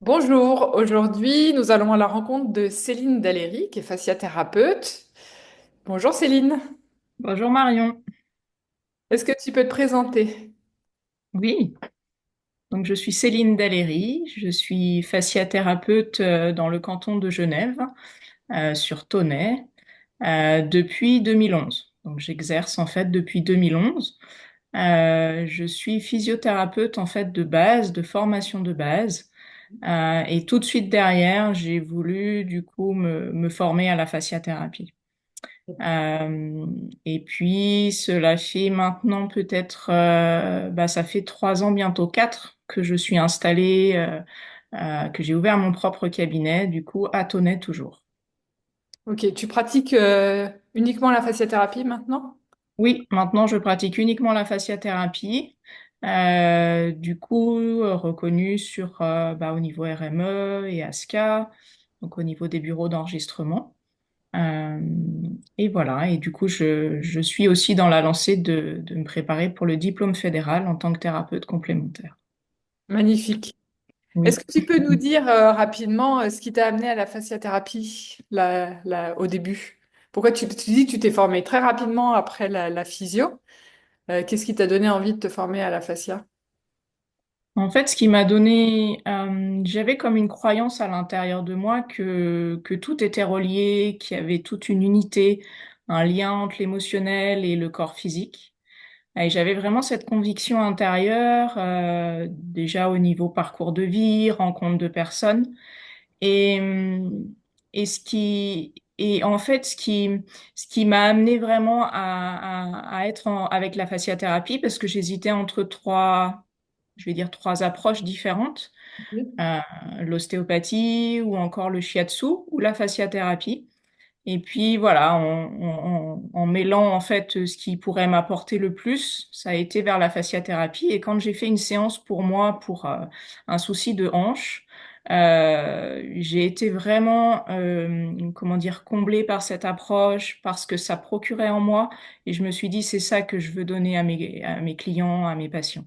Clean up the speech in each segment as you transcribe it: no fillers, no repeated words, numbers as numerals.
Bonjour, aujourd'hui nous allons à la rencontre de Céline Dalléry, qui est fasciathérapeute. Bonjour Céline, Bonjour Marion. est-ce que tu peux te présenter? Oui, donc je suis Céline Dalléry, je suis fasciathérapeute dans le canton de Genève, sur Tonnet, depuis 2011. Donc j'exerce en fait depuis 2011. Je suis physiothérapeute en fait de base, de formation de base. Et tout de suite derrière, j'ai voulu du coup me former à la fasciathérapie. Euh, et puis, cela fait maintenant peut-être, ça fait 3 ans, bientôt 4, que je suis installée, que j'ai ouvert mon propre cabinet, du coup, à Tonnet toujours. Ok, tu pratiques uniquement la fasciathérapie maintenant? Oui, maintenant, je pratique uniquement la fasciathérapie, du coup, reconnue sur, au niveau RME et ASCA, donc au niveau des bureaux d'enregistrement. Euh, et voilà, et du coup, je suis aussi dans la lancée de me préparer pour le diplôme fédéral en tant que thérapeute complémentaire. Magnifique. Est-ce Oui. que tu peux nous dire rapidement ce qui t'a amené à la fasciathérapie au début? Pourquoi tu dis que tu t'es formé très rapidement après la physio? Qu'est-ce qui t'a donné envie de te former à la fascia? En fait, ce qui m'a donné, j'avais comme une croyance à l'intérieur de moi que tout était relié, qu'il y avait toute une unité, un lien entre l'émotionnel et le corps physique. Et j'avais vraiment cette conviction intérieure, déjà au niveau parcours de vie, rencontre de personnes. Et, et en fait, ce qui m'a amené vraiment à être avec la fasciathérapie, parce que j'hésitais entre je vais dire trois approches différentes, Oui. euh, l'ostéopathie ou encore le shiatsu ou la fasciathérapie. Et puis voilà, en mêlant en fait ce qui pourrait m'apporter le plus, ça a été vers la fasciathérapie. Et quand j'ai fait une séance pour moi pour un souci de hanche, j'ai été vraiment, comment dire, comblée par cette approche, parce que ça procurait en moi. Et je me suis dit, c'est ça que je veux donner à mes clients, à mes patients.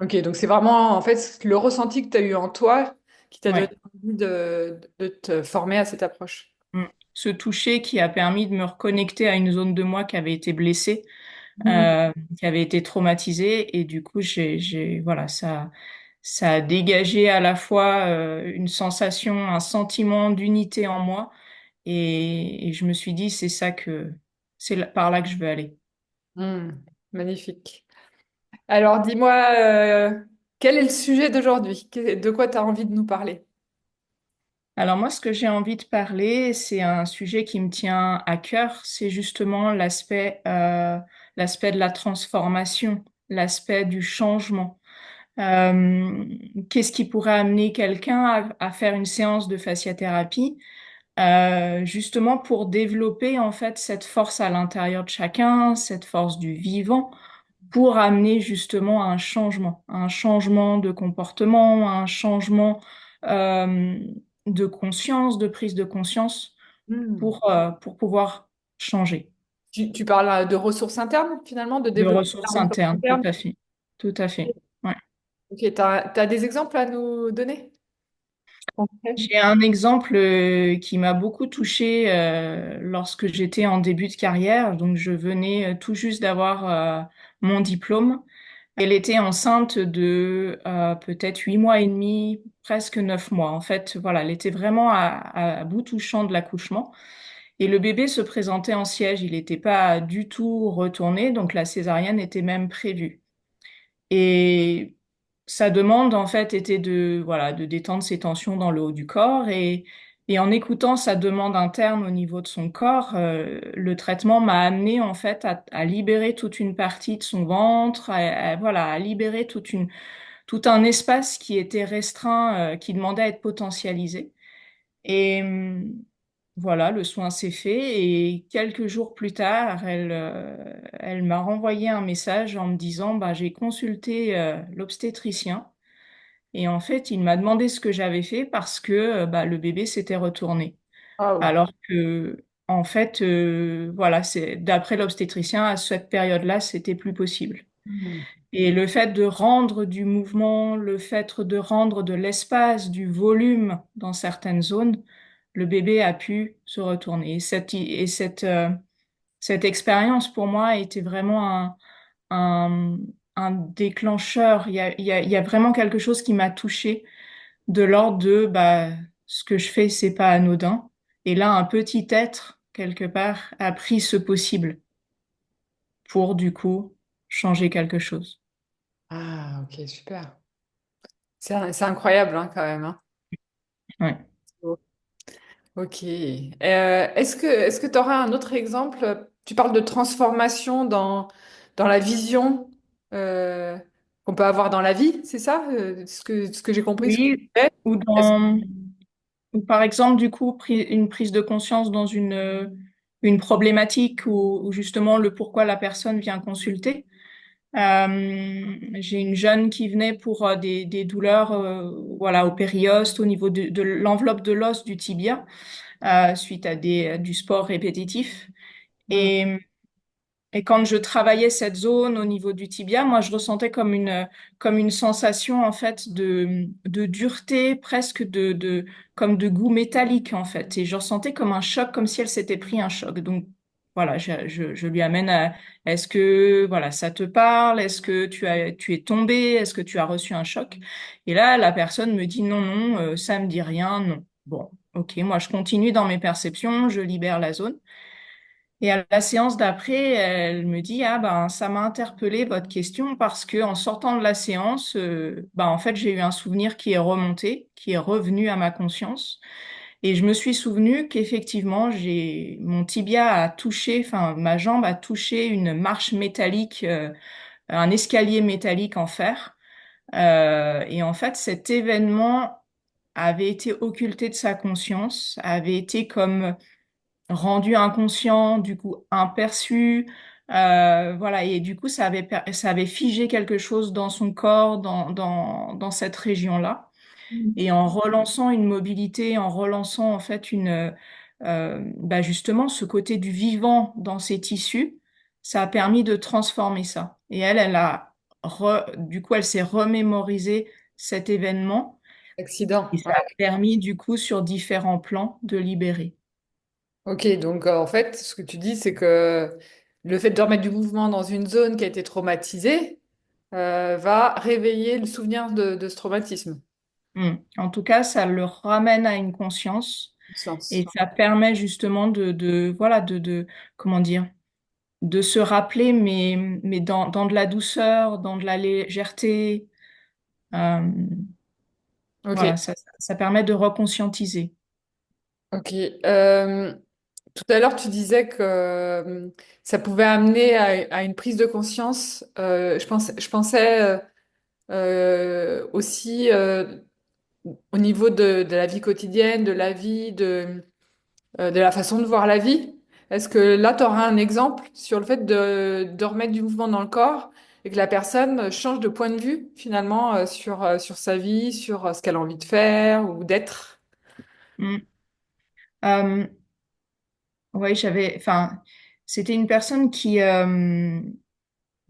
Ok, donc c'est vraiment en fait le ressenti que tu as eu en toi qui t'a donné Ouais. envie de te former à cette approche. Mm. Ce toucher qui a permis de me reconnecter à une zone de moi qui avait été blessée, Mhm. qui avait été traumatisée, et du coup voilà, ça a dégagé à la fois une sensation, un sentiment d'unité en moi, et je me suis dit par là que je veux aller. Mhm. Magnifique. Alors dis-moi, quel est le sujet d'aujourd'hui? De quoi tu as envie de nous parler? Alors moi, ce que j'ai envie de parler, c'est un sujet qui me tient à cœur, c'est justement l'aspect de la transformation, l'aspect du changement. Euh, Qu'est-ce qui pourrait amener quelqu'un à faire une séance de fasciathérapie, justement pour développer en fait cette force à l'intérieur de chacun, cette force du vivant, pour amener justement un changement de comportement, un changement euh, de conscience, de prise de conscience Mhm. pour pouvoir changer, Tu parles de ressources internes finalement, de de développer la ressources ressource internes, tout interne. à fait, tout à fait. Ouais. Ok, t'as des exemples à nous donner? Concrets. J'ai un exemple qui m'a beaucoup touchée lorsque j'étais en début de carrière. Donc, je venais tout juste d'avoir mon diplôme. Elle était enceinte de peut-être 8 mois et demi, presque 9 mois. En fait, voilà, elle était vraiment à bout touchant de l'accouchement. Et le bébé se présentait en siège. Il n'était pas du tout retourné, donc la césarienne était même prévue. Et sa demande, en fait, était voilà, de détendre ses tensions dans le haut du corps. Et en écoutant sa demande interne au niveau de son corps, le traitement m'a amené, en fait, à libérer toute une partie de son ventre, voilà, à libérer tout un espace qui était restreint, qui demandait à être potentialisé. Et voilà, le soin s'est fait et quelques jours plus tard, elle m'a renvoyé un message en me disant, bah, j'ai consulté l'obstétricien et en fait, il m'a demandé ce que j'avais fait parce que le bébé s'était retourné. Waouh. Alors que, en fait, voilà, c'est d'après l'obstétricien, à cette période-là, c'était plus possible. Et le fait de rendre du mouvement, le fait de rendre de l'espace, du volume dans certaines zones, le bébé a pu se retourner. Cette expérience pour moi était vraiment un, un déclencheur. Il y a vraiment quelque chose qui m'a touchée de l'ordre de bah, ce que je fais, c'est pas anodin. Et là, un petit être, quelque part, a pris ce possible pour, du coup, changer quelque chose. Ah, ok, super. C'est incroyable hein, quand même, hein. Ouais. Ok. Est-ce que tu auras un autre exemple? Tu parles de transformation dans la vision euh, qu'on peut avoir dans la vie, c'est ça? Ce que j'ai compris, ce que tu Oui, disais. ou Est-ce- ou par exemple, du coup, une prise de conscience dans une problématique ou justement le pourquoi la personne vient consulter. J'ai une jeune qui venait pour des douleurs voilà, au périoste, au niveau de l'enveloppe de l'os du tibia, suite à du sport répétitif. Hmm. Et Et quand je travaillais cette zone au niveau du tibia, moi, je ressentais comme une sensation, en fait, de dureté, presque comme de goût métallique, en fait. Et je ressentais comme un choc, comme si elle s'était pris un choc. Donc, voilà, je lui amène à, est-ce que, voilà, ça te parle? Est-ce que tu es tombé? Est-ce que tu as reçu un choc? Et là, la personne me dit, non, non, ça me dit rien, non. Bon, ok, moi, je continue dans mes perceptions, je libère la zone. Et à la séance d'après, elle me dit, ah ben ça m'a interpellé votre question parce que en sortant de la séance, ben en fait j'ai eu un souvenir qui est remonté, qui est revenu à ma conscience, et je me suis souvenu qu'effectivement j'ai mon tibia a touché, enfin ma jambe a touché une marche métallique, un escalier métallique en fer, et en fait cet événement avait été occulté de sa conscience, avait été comme rendu inconscient, du coup imperçu, voilà, et du coup ça avait figé quelque chose dans son corps, dans cette région-là. Et en relançant une mobilité, en relançant en fait bah justement ce côté du vivant dans ses tissus, ça a permis de transformer ça. Et elle a du coup elle s'est remémorisé cet événement et Accident. ça a permis du coup sur différents plans de libérer. Ok, donc en fait, ce que tu dis, c'est que le fait de remettre du mouvement dans une zone qui a été traumatisée va réveiller le souvenir de ce traumatisme. En tout cas, ça le ramène à une conscience Sens. et ça permet justement voilà, comment dire, de se rappeler, mais dans de la douceur, dans de la légèreté. Euh, Ok, voilà, ça permet de reconscientiser. ok. Tout à l'heure, tu disais que ça pouvait amener à une prise de conscience. Je pensais aussi au niveau de la vie quotidienne, de la vie, de la façon de voir la vie. Est-ce que là, tu auras un exemple sur le fait de remettre du mouvement dans le corps et que la personne change de point de vue finalement sur sa vie, sur ce qu'elle a envie de faire ou d'être? Mm. Euh, ouais, enfin, c'était une personne qui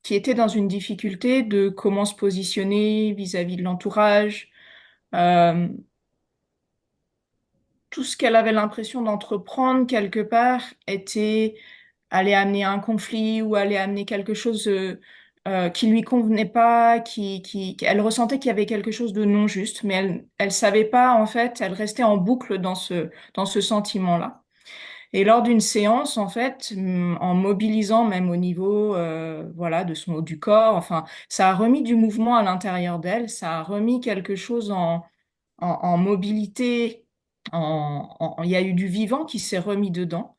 était dans une difficulté de comment se positionner vis-à-vis de l'entourage. Euh, tout ce qu'elle avait l'impression d'entreprendre quelque part était allait amener un conflit ou allait amener quelque chose qui lui convenait pas, elle ressentait qu'il y avait quelque chose de non juste, mais elle savait pas en fait, elle restait en boucle dans ce sentiment-là. Et lors d'une séance, en fait, en mobilisant même au niveau voilà de du corps, enfin, ça a remis du mouvement à l'intérieur d'elle, ça a remis quelque chose en mobilité, il y a eu du vivant qui s'est remis dedans.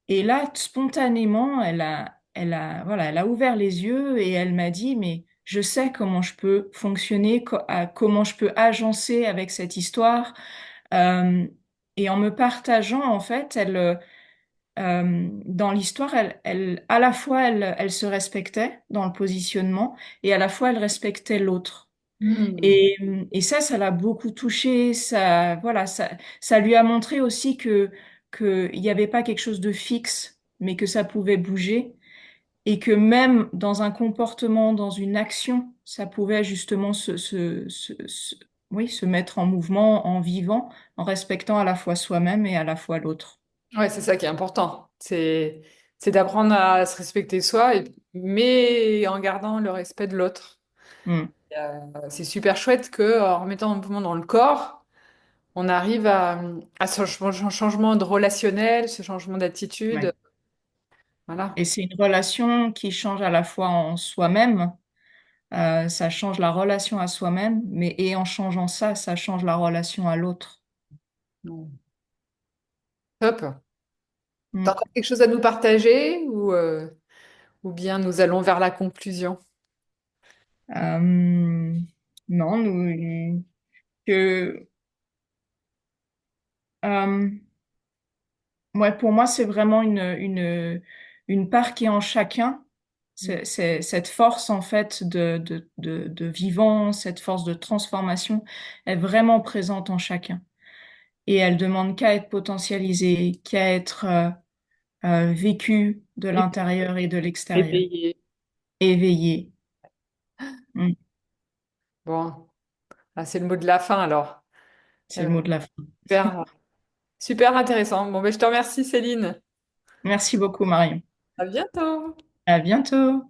Et là, spontanément, voilà, elle a ouvert les yeux et elle m'a dit, mais je sais comment je peux fonctionner, comment je peux agencer avec cette histoire. Euh, et en me partageant, en fait, dans l'histoire, à la fois, elle se respectait dans le positionnement et à la fois, elle respectait l'autre. Hmm. Et ça l'a beaucoup touché. Voilà, ça lui a montré aussi que qu'il n'y avait pas quelque chose de fixe, mais que ça pouvait bouger. et que même dans un comportement, dans une action, ça pouvait justement oui, se mettre en mouvement, en vivant, en respectant à la fois soi-même et à la fois l'autre. Ouais, c'est ça qui est important. C'est d'apprendre à se respecter soi, mais en gardant le respect de l'autre. Mm. C'est super chouette que, en remettant un mouvement dans le corps, on arrive à ce changement de relationnel, ce changement d'attitude. Ouais. Voilà. Et c'est une relation qui change à la fois en soi-même, ça change la relation à soi-même, mais et en changeant ça, ça change la relation à l'autre. Mm. Top. T'as Mm. encore quelque chose à nous partager ou bien nous allons vers la conclusion? Non, que, euh, ouais, pour moi, c'est vraiment une part qui est en chacun. C'est cette force, en fait, de vivant, cette force de transformation est vraiment présente en chacun. Et elle demande qu'à être potentialisée, qu'à être vécue de l'intérieur et de l'extérieur. Éveillé. Éveillée. Mm. Bon, ah, c'est le mot de la fin alors. C'est Euh, le mot de la fin. super, super intéressant. Bon, ben, je te remercie, Céline. Merci beaucoup, Marion. À bientôt. À bientôt.